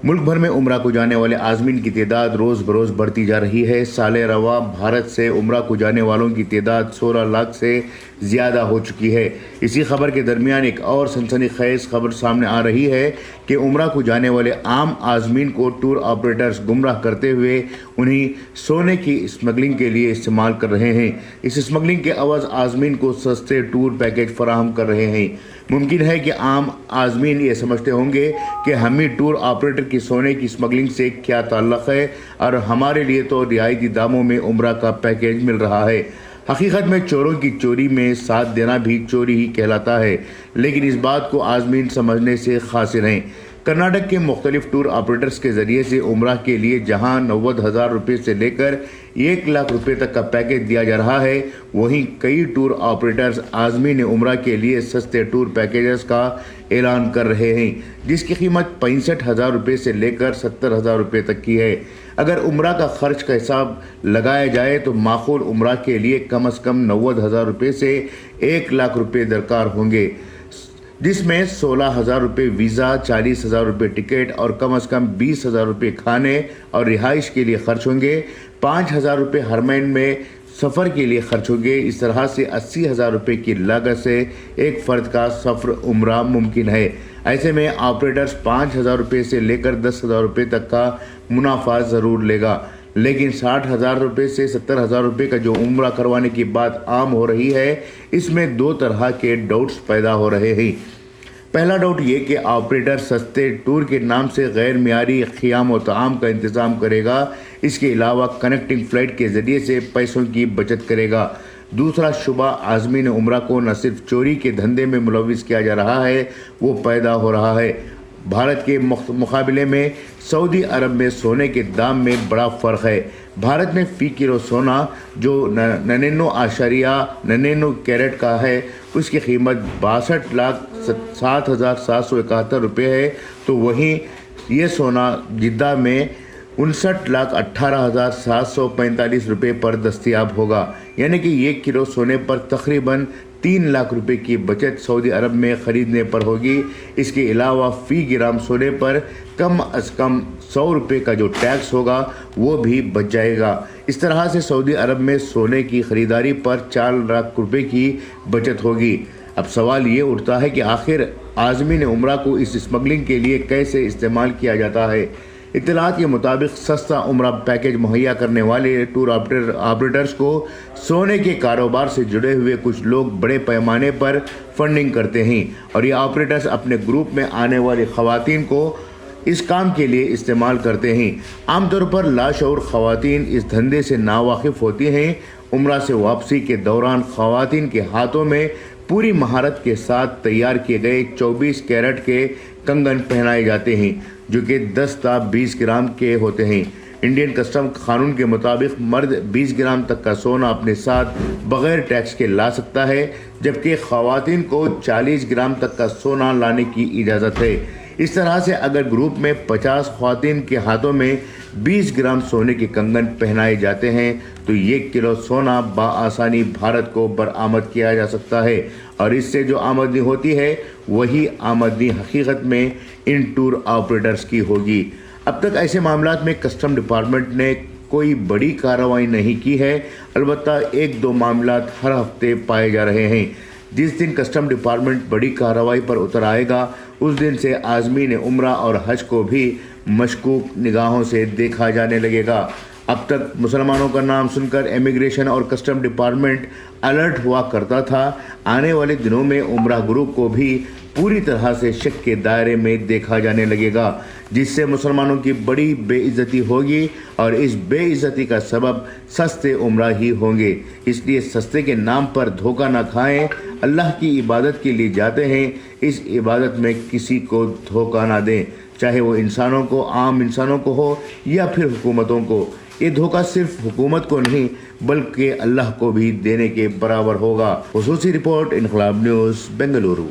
ملک بھر میں عمرہ کو جانے والے عازمین کی تعداد روز بروز بڑھتی جا رہی ہے۔ سال رواں بھارت سے عمرہ کو جانے والوں کی تعداد 16 لاکھ سے زیادہ ہو چکی ہے۔ اسی خبر کے درمیان ایک اور سنسنی خیز خبر سامنے آ رہی ہے کہ عمرہ کو جانے والے عام عازمین کو ٹور آپریٹرز گمراہ کرتے ہوئے انہیں سونے کی اسمگلنگ کے لیے استعمال کر رہے ہیں۔ اس اسمگلنگ کے عوض عازمین کو سستے ٹور پیکج فراہم کر رہے ہیں۔ ممکن ہے کہ عام عازمین یہ سمجھتے ہوں گے کہ ہمیں ٹور آپریٹر کی سونے کی اسمگلنگ سے کیا تعلق ہے اور ہمارے لیے تو رعایتی داموں میں عمرہ کا پیکیج مل رہا ہے۔ حقیقت میں چوروں کی چوری میں ساتھ دینا بھی چوری ہی کہلاتا ہے، لیکن اس بات کو عازمین سمجھنے سے قاصر ہیں۔ کرناٹک کے مختلف ٹور آپریٹرز کے ذریعے سے عمرہ کے لیے جہاں 90,000 روپے سے لے کر 1 لاکھ روپے تک کا پیکیج دیا جا رہا ہے، وہیں کئی ٹور آپریٹرز عازمین عمرہ کے لیے سستے ٹور پیکیجز کا اعلان کر رہے ہیں، جس کی قیمت 65,000 روپے سے لے کر 70,000 روپے تک کی ہے۔ اگر عمرہ کا خرچ کا حساب لگایا جائے تو معقول عمرہ کے لیے کم از کم 90,000 روپے سے 1 لاکھ روپے درکار ہوں گے، جس میں 16,000 روپے ویزا، 40,000 روپے ٹکٹ اور کم از کم 20,000 روپے کھانے اور رہائش کے لیے خرچ ہوں گے۔ 5,000 روپے حرمین میں سفر کے لیے خرچ ہوں گے۔ اس طرح سے 80,000 روپے کی لاگت سے ایک فرد کا سفر عمرہ ممکن ہے۔ ایسے میں آپریٹرز 5,000 روپے سے لے کر 10,000 روپے تک کا منافع ضرور لے گا، لیکن 60,000 روپے سے 70,000 روپے کا جو عمرہ کروانے کی بات عام ہو رہی ہے، اس میں دو طرح کے ڈاؤٹس پیدا ہو رہے ہیں۔ پہلا ڈاؤٹ یہ کہ آپریٹر سستے ٹور کے نام سے غیر معیاری خیام و طعام کا انتظام کرے گا، اس کے علاوہ کنیکٹنگ فلائٹ کے ذریعے سے پیسوں کی بچت کرے گا۔ دوسرا شبہ عازمین عمرہ کو نہ صرف چوری کے دھندے میں ملوث کیا جا رہا ہے، وہ پیدا ہو رہا ہے۔ بھارت کے مقابلے میں سعودی عرب میں سونے کے دام میں بڑا فرق ہے۔ بھارت میں فی کلو سونا جو 99.99 کیرٹ کا ہے، اس کی قیمت 62,07,771 روپے ہے، تو وہیں یہ سونا جدہ میں 59,18,745 روپے پر دستیاب ہوگا، یعنی کہ 1 کلو سونے پر تقریباً 3 لاکھ روپے کی بچت سعودی عرب میں خریدنے پر ہوگی۔ اس کے علاوہ فی گرام سونے پر کم از کم 100 روپے کا جو ٹیکس ہوگا وہ بھی بچ جائے گا۔ اس طرح سے سعودی عرب میں سونے کی خریداری پر 4 لاکھ روپے کی بچت ہوگی۔ اب سوال یہ اٹھتا ہے کہ آخر عازمین عمرہ کو اس اسمگلنگ کے لیے کیسے استعمال کیا جاتا ہے؟ اطلاعات کے مطابق سستا عمرہ پیکج مہیا کرنے والے ٹور آپریٹرز کو سونے کے کاروبار سے جڑے ہوئے کچھ لوگ بڑے پیمانے پر فنڈنگ کرتے ہیں، اور یہ آپریٹرز اپنے گروپ میں آنے والی خواتین کو اس کام کے لیے استعمال کرتے ہیں۔ عام طور پر لاشعور خواتین اس دھندے سے ناواقف ہوتی ہیں۔ عمرہ سے واپسی کے دوران خواتین کے ہاتھوں میں پوری مہارت کے ساتھ تیار کیے گئے 24 کیرٹ کے کنگن پہنائے جاتے ہیں، جو کہ 10 تا 20 گرام کے ہوتے ہیں۔ انڈین کسٹم قانون کے مطابق مرد 20 گرام تک کا سونا اپنے ساتھ بغیر ٹیکس کے لا سکتا ہے، جبکہ خواتین کو 40 گرام تک کا سونا لانے کی اجازت ہے۔ اس طرح سے اگر گروپ میں 50 خواتین کے ہاتھوں میں 20 گرام سونے کے کنگن پہنائے جاتے ہیں تو 1 کلو سونا بآسانی بھارت کو برآمد کیا جا سکتا ہے، اور اس سے جو آمدنی ہوتی ہے وہی آمدنی حقیقت میں ان ٹور آپریٹرز کی ہوگی۔ اب تک ایسے معاملات میں کسٹم ڈپارٹمنٹ نے کوئی بڑی کارروائی نہیں کی ہے، البتہ 1-2 معاملات ہر ہفتے پائے جا رہے ہیں۔ جس دن کسٹم ڈپارٹمنٹ بڑی کارروائی پر اتر آئے گا، اس دن سے عازمین عمرہ اور حج کو بھی مشکوک نگاہوں سے دیکھا جانے لگے گا۔ اب تک مسلمانوں کا نام سن کر امیگریشن اور کسٹم ڈپارٹمنٹ الرٹ ہوا کرتا تھا، آنے والے دنوں میں عمرہ گروپ کو بھی پوری طرح سے شک کے دائرے میں دیکھا جانے لگے گا، جس سے مسلمانوں کی بڑی بے عزتی ہوگی، اور اس بے عزتی کا سبب سستے عمرہ ہی ہوں گے۔ اس لیے سستے کے نام پر دھوکہ نہ کھائیں۔ اللہ کی عبادت کے لیے جاتے ہیں، اس عبادت میں کسی کو دھوکہ نہ دیں، چاہے وہ انسانوں کو، عام انسانوں کو ہو یا پھر حکومتوں کو۔ یہ دھوکہ صرف حکومت کو نہیں بلکہ اللہ کو بھی دینے کے برابر ہوگا۔ خصوصی رپورٹ، انقلاب نیوز، بنگلورو۔